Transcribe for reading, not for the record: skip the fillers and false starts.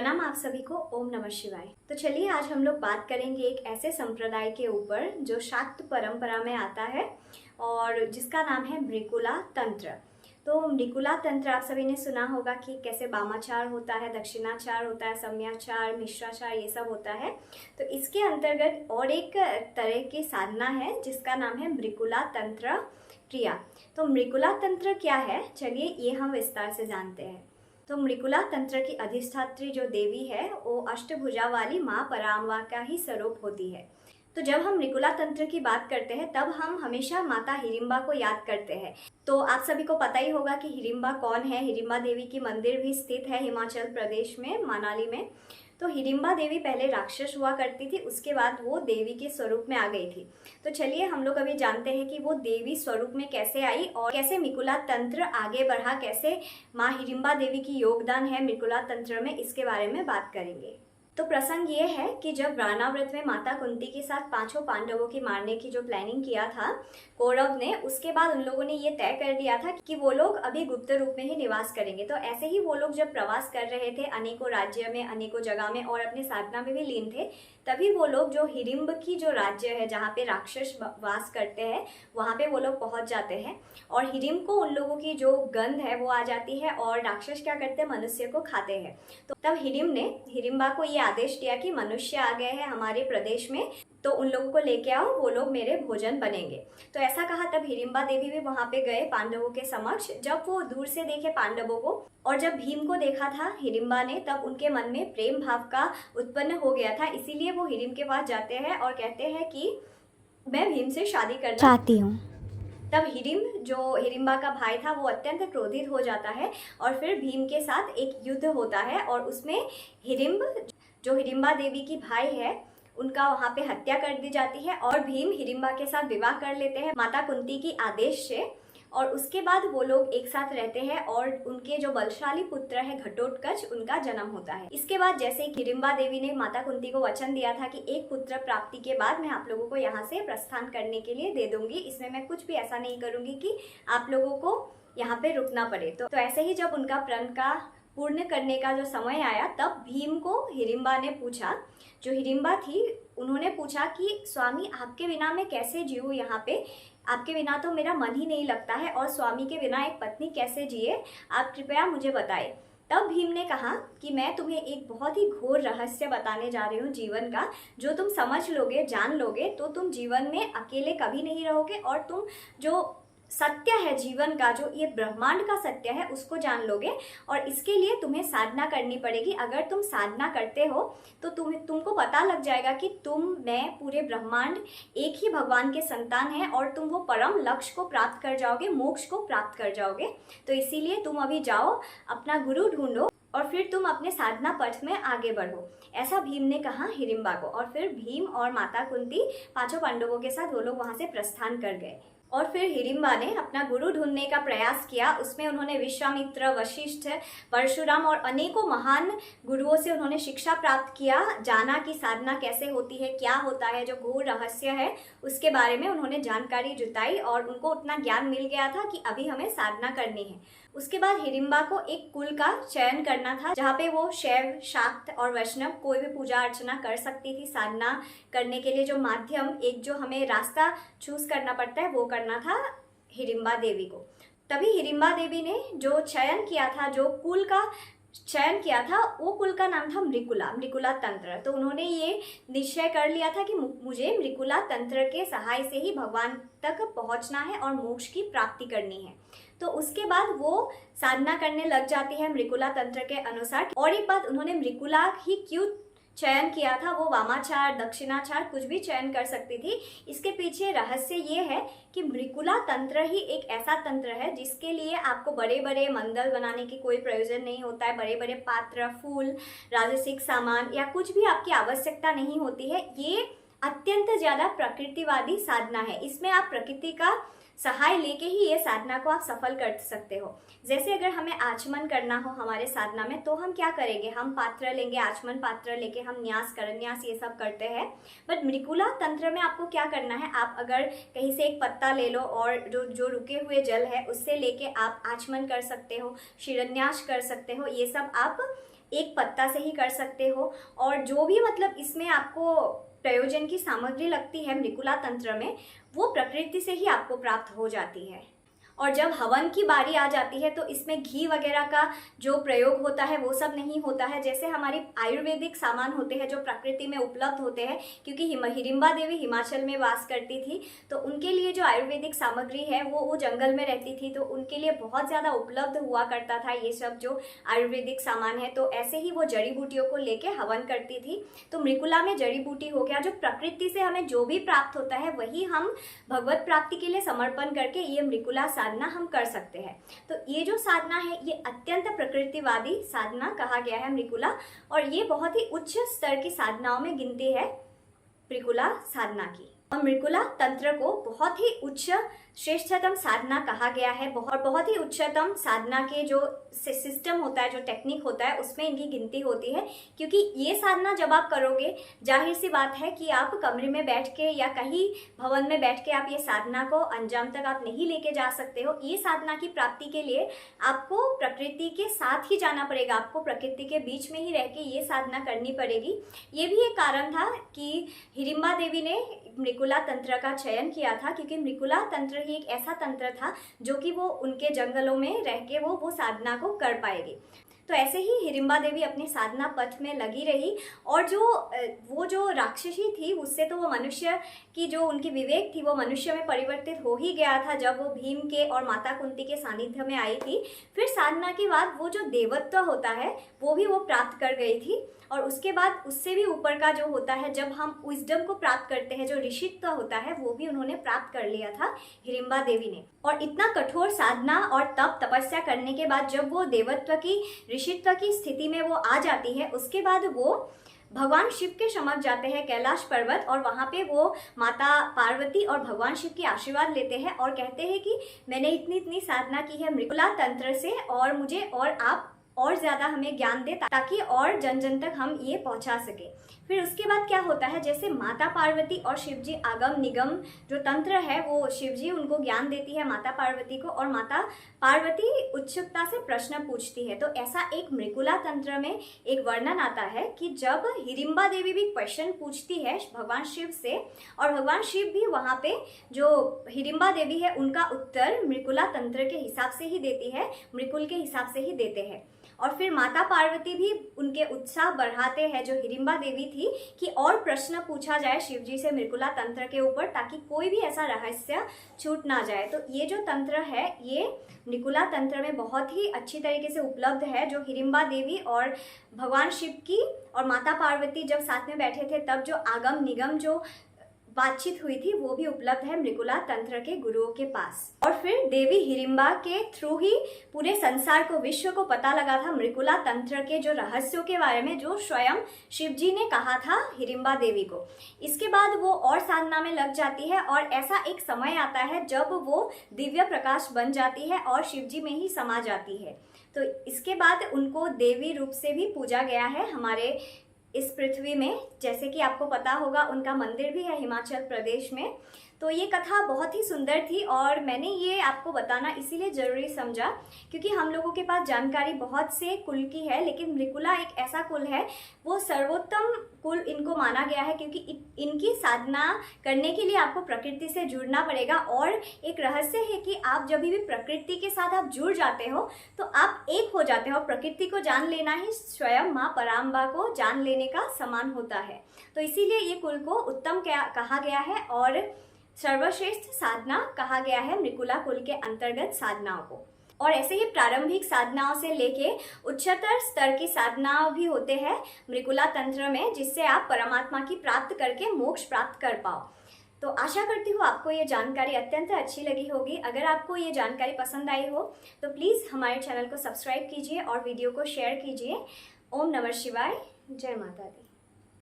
प्रणाम आप सभी को। ओम नमः शिवाय। तो चलिए आज हम लोग बात करेंगे एक ऐसे संप्रदाय के ऊपर जो शाक्त परंपरा में आता है और जिसका नाम है मृकुला तंत्र। तो मृकुला तंत्र आप सभी ने सुना होगा कि कैसे वामाचार होता है, दक्षिणाचार होता है, सम्याचार, मिश्राचार, ये सब होता है। तो इसके अंतर्गत और एक तरह की साधना है जिसका नाम है मृकुला तंत्र क्रिया। तो मृकुला तंत्र क्या है, चलिए ये हम विस्तार से जानते हैं। तो मृकुला तंत्र की अधिष्ठात्री जो देवी है वो अष्टभुजा वाली माँ पराम्बा का ही स्वरूप होती है। तो जब हम मृकुला तंत्र की बात करते हैं तब हम हमेशा माता हिडिंबा को याद करते हैं। तो आप सभी को पता ही होगा कि हिडिंबा कौन है। हिडिंबा देवी की मंदिर भी स्थित है हिमाचल प्रदेश में, मनाली में। तो हिडिंबा देवी पहले राक्षस हुआ करती थी, उसके बाद वो देवी के स्वरूप में आ गई थी। तो चलिए हम लोग अभी जानते हैं कि वो देवी स्वरूप में कैसे आई और कैसे मृकुला तंत्र आगे बढ़ा, कैसे माँ हिडिंबा देवी की योगदान है मृकुला तंत्र में, इसके बारे में बात करेंगे। तो प्रसंग ये है कि जब राणाव्रत में माता कुंती के साथ पांचों पांडवों की मारने की जो प्लानिंग किया था कौरव ने, उसके बाद उन लोगों ने ये तय कर दिया था कि वो लोग अभी गुप्त रूप में ही निवास करेंगे। तो ऐसे ही वो लोग जब प्रवास कर रहे थे अनेकों राज्य में, अनेकों जगह में और अपने साधना में भी लीन थे, तभी वो लोग जो हिडिंब की जो राज्य है जहाँ पे राक्षस वास करते हैं वहाँ पे वो लोग पहुँच जाते हैं और हिडिंब को उन लोगों की जो गंध है वो आ जाती है और राक्षस क्या करते हैं, मनुष्य को खाते हैं। तो तब हिडिंब ने हिडिंबा को ये आदेश दिया कि मनुष्य आ गए हैं हमारे प्रदेश में, तो उन लोगों को लेके आओ, वो लोग मेरे भोजन बनेंगे। तो ऐसा कहा, तब हिडिंबा देवी भी वहां पे गए पांडवों के समक्ष। जब वो दूर से देखे पांडवों को और जब भीम को देखा था हिडिंबा ने, तब उनके मन में प्रेम भाव का उत्पन्न हो गया था। इसीलिए वो हिडिंब के पास जाते हैं और कहते हैं कि मैं भीम से शादी करना चाहती हूँ। तब हिडिंब जो हिडिंबा का भाई था वो अत्यंत क्रोधित हो जाता है और फिर भीम के साथ एक युद्ध होता है और उसमें हिडिंब जो हिडिंबा देवी की भाई है उनका वहां पे हत्या कर दी जाती है और भीम हिडिंबा के साथ विवाह कर लेते हैं माता कुंती की आदेश से। और उसके बाद वो लोग एक साथ रहते हैं और उनके जो बलशाली पुत्र है घटोत्कच, उनका जन्म होता है। इसके बाद जैसे हिडिंबा देवी ने माता कुंती को वचन दिया था कि एक पुत्र प्राप्ति के बाद मैं आप लोगों को यहाँ से प्रस्थान करने के लिए दे दूंगी, इसमें मैं कुछ भी ऐसा नहीं करूंगी कि आप लोगों को यहाँ पे रुकना पड़े। तो ऐसे ही जब उनका प्रण का पूर्ण करने का जो समय आया तब भीम को हिडिंबा ने पूछा, जो हिडिंबा थी उन्होंने पूछा कि स्वामी आपके बिना मैं कैसे जीऊँ यहाँ पे, आपके बिना तो मेरा मन ही नहीं लगता है और स्वामी के बिना एक पत्नी कैसे जिए, आप कृपया मुझे बताएं। तब भीम ने कहा कि मैं तुम्हें एक बहुत ही घोर रहस्य बताने जा रही हूँ जीवन का, जो तुम समझ लोगे, जान लोगे तो तुम जीवन में अकेले कभी नहीं रहोगे और तुम जो सत्य है जीवन का, जो ये ब्रह्मांड का सत्य है, उसको जान लोगे। और इसके लिए तुम्हें साधना करनी पड़ेगी। अगर तुम साधना करते हो तो तुमको पता लग जाएगा कि तुम, मैं, पूरे ब्रह्मांड एक ही भगवान के संतान हैं और तुम वो परम लक्ष्य को प्राप्त कर जाओगे, मोक्ष को प्राप्त कर जाओगे। तो इसीलिए तुम अभी जाओ, अपना गुरु ढूंढो और फिर तुम अपने साधना पथ में आगे बढ़ो। ऐसा भीम ने कहा हिडिंबा को। और फिर भीम और माता कुंती पांचों पांडवों के साथ वो लोग वहां से प्रस्थान कर गए और फिर हिडिंबा ने अपना गुरु ढूंढने का प्रयास किया। उसमें उन्होंने विश्वामित्र, वशिष्ठ, परशुराम और अनेकों महान गुरुओं से उन्होंने शिक्षा प्राप्त किया, जाना कि साधना कैसे होती है, क्या होता है, जो घोर रहस्य है उसके बारे में उन्होंने जानकारी जुटाई और उनको उतना ज्ञान मिल गया था कि अभी हमें साधना करनी है। उसके बाद हिडिंबा को एक कुल का चयन करना था जहाँ पे वो शैव, शाक्त और वैष्णव कोई भी पूजा अर्चना कर सकती थी। साधना करने के लिए जो माध्यम, एक जो हमें रास्ता चूज करना पड़ता है, वो करना था हिडिंबा देवी को। तभी हिडिंबा देवी ने जो चयन किया था, जो कुल का चयन किया था, वो कुल का नाम था मृकुला तंत्र। तो उन्होंने ये निश्चय कर लिया था कि मुझे मृकुला तंत्र के सहाय से ही भगवान तक पहुंचना है और मोक्ष की प्राप्ति करनी है। तो उसके बाद वो साधना करने लग जाती है मृकुला तंत्र के अनुसार। और एक बात, उन्होंने मृकुला ही क्यों चयन किया था, वो वामाचार, दक्षिणाचार कुछ भी चयन कर सकती थी। इसके पीछे रहस्य ये है कि मृकुला तंत्र ही एक ऐसा तंत्र है जिसके लिए आपको बड़े बड़े मंडल बनाने की कोई प्रयोजन नहीं होता है, बड़े बड़े पात्र, फूल, राजसिक सामान या कुछ भी आपकी आवश्यकता नहीं होती है। ये अत्यंत ज्यादा प्रकृतिवादी साधना है। इसमें आप प्रकृति का सहाय लेके ही ये साधना को आप सफल कर सकते हो। जैसे अगर हमें आचमन करना हो हमारे साधना में तो हम क्या करेंगे, हम पात्र लेंगे, आचमन पात्र लेके हम न्यास, करन्यास ये सब करते हैं। बट मृकुला तंत्र में आपको क्या करना है, आप अगर कहीं से एक पत्ता ले लो और जो रुके हुए जल है उससे लेके आप आचमन कर सकते हो, शिरन्यास कर सकते हो। ये सब आप एक पत्ता से ही कर सकते हो। और जो भी मतलब इसमें आपको प्रयोजन की सामग्री लगती है मृकुला तंत्र में, वो प्रकृति से ही आपको प्राप्त हो जाती है। और जब हवन की बारी आ जाती है तो इसमें घी वगैरह का जो प्रयोग होता है वो सब नहीं होता है। जैसे हमारी आयुर्वेदिक सामान होते हैं जो प्रकृति में उपलब्ध होते हैं, क्योंकि हिडिंबा देवी हिमाचल में वास करती थी, तो उनके लिए जो आयुर्वेदिक सामग्री है वो जंगल में रहती थी, तो उनके लिए बहुत ज़्यादा उपलब्ध हुआ करता था ये सब जो आयुर्वेदिक सामान है। तो ऐसे ही वो जड़ी बूटियों को लेके हवन करती थी। तो मृकुला में जड़ी बूटी हो गया, जो प्रकृति से हमें जो भी प्राप्त होता है वही हम भगवत प्राप्ति के लिए समर्पण करके ये मृकुला साधना हम कर सकते हैं। तो ये जो साधना है ये अत्यंत प्रकृतिवादी साधना कहा गया है मृकुला, और ये बहुत ही उच्च स्तर की साधनाओं में गिनती है मृकुला साधना की। और मृकुला तंत्र को बहुत ही उच्च श्रेष्ठतम साधना कहा गया है। बहुत ही उच्चतम साधना के जो सिस्टम होता है, जो टेक्निक होता है, उसमें इनकी गिनती होती है। क्योंकि ये साधना जब आप करोगे, जाहिर सी बात है कि आप कमरे में बैठ के या कहीं भवन में बैठ के आप ये साधना को अंजाम तक आप नहीं लेके जा सकते हो। ये साधना की प्राप्ति के लिए आपको प्रकृति के साथ ही जाना पड़ेगा, आपको प्रकृति के बीच में ही रह के ये साधना करनी पड़ेगी। ये भी एक कारण था कि हिडिंबा देवी ने मृकुला तंत्र का चयन किया था, क्योंकि मृकुला तंत्र ही एक ऐसा तंत्र था जो कि वो उनके जंगलों में रह के वो साधना को कर पाएगी। तो ऐसे ही हिडिंबा देवी अपने साधना पथ में लगी रही, और वो जो राक्षसी थी उससे तो वो मनुष्य की जो उनकी विवेक थी वो मनुष्य में परिवर्तित हो ही गया था जब वो भीम के और माता कुंती के सानिध्य में आई थी। फिर साधना के बाद वो जो देवत्व होता है वो भी वो प्राप्त कर गई थी, और उसके बाद उससे भी ऊपर का जो होता है, जब हम विजडम को प्राप्त करते हैं, जो ऋषित्व होता है, वो भी उन्होंने प्राप्त कर लिया था हिडिंबा देवी ने। और इतना कठोर साधना और तप तपस्या करने के बाद जब वो देवत्व की ऋषित्व की स्थिति में वो आ जाती है, उसके बाद वो भगवान शिव के समक्ष जाते हैं कैलाश पर्वत, और वहाँ पे वो माता पार्वती और भगवान शिव की आशीर्वाद लेते हैं और कहते हैं कि मैंने इतनी साधना की है मृकुला तंत्र से, और मुझे और आप और ज़्यादा हमें ज्ञान दे ताकि और जन जन तक हम ये पहुंचा सके। फिर उसके बाद क्या होता है, जैसे माता पार्वती और शिवजी आगम निगम जो तंत्र है वो शिवजी उनको ज्ञान देती है माता पार्वती को, और माता पार्वती उत्सुकता से प्रश्न पूछती है। तो ऐसा एक मृकुला तंत्र में एक वर्णन आता है कि जब हिडिंबा देवी भी क्वेश्चन पूछती है भगवान शिव से, और भगवान शिव भी वहाँ पे जो हिडिंबा देवी है उनका उत्तर मृकुला तंत्र के हिसाब से ही देती है, मृकुल के हिसाब से ही देते हैं। और फिर माता पार्वती भी उनके उत्साह बढ़ाते हैं जो हिडिंबा देवी थी कि और प्रश्न पूछा जाए शिवजी से मृकुला तंत्र के ऊपर, ताकि कोई भी ऐसा रहस्य छूट ना जाए। तो ये जो तंत्र है ये मृकुला तंत्र में बहुत ही अच्छी तरीके से उपलब्ध है, जो हिडिंबा देवी और भगवान शिव की और माता पार्वती जब साथ में बैठे थे तब जो आगम निगम जो बातचीत हुई थी वो भी उपलब्ध है मृकुला तंत्र के गुरुओं के पास। और फिर देवी हिडिंबा के थ्रू ही पूरे संसार को, विश्व को पता लगा था मृकुला तंत्र के जो रहस्यों के बारे में जो स्वयं शिवजी ने कहा था हिडिंबा देवी को। इसके बाद वो और साधना में लग जाती है, और ऐसा एक समय आता है जब वो दिव्य प्रकाश बन जाती है और शिवजी में ही समा जाती है। तो इसके बाद उनको देवी रूप से भी पूजा गया है हमारे इस पृथ्वी में। जैसे कि आपको पता होगा उनका मंदिर भी है हिमाचल प्रदेश में। तो ये कथा बहुत ही सुंदर थी, और मैंने ये आपको बताना इसीलिए ज़रूरी समझा क्योंकि हम लोगों के पास जानकारी बहुत से कुल की है, लेकिन मृकुला एक ऐसा कुल है, वो सर्वोत्तम कुल इनको माना गया है, क्योंकि इनकी साधना करने के लिए आपको प्रकृति से जुड़ना पड़ेगा। और एक रहस्य है कि आप जब भी प्रकृति के साथ आप जुड़ जाते हो तो आप एक हो जाते हो। प्रकृति को जान लेना ही स्वयं माँ पराम्बा को जान लेने का समान होता है। तो इसीलिए ये कुल को उत्तम कहा गया है और सर्वश्रेष्ठ साधना कहा गया है मृकुला कुल के अंतर्गत साधनाओं को। और ऐसे ही प्रारंभिक साधनाओं से लेके उच्चतर स्तर की साधनाओं भी होते हैं मृकुला तंत्र में, जिससे आप परमात्मा की प्राप्त करके मोक्ष प्राप्त कर पाओ। तो आशा करती हूँ आपको ये जानकारी अत्यंत अच्छी लगी होगी। अगर आपको ये जानकारी पसंद आई हो तो प्लीज़ हमारे चैनल को सब्सक्राइब कीजिए और वीडियो को शेयर कीजिए। ओम नमः शिवाय, जय माता दी।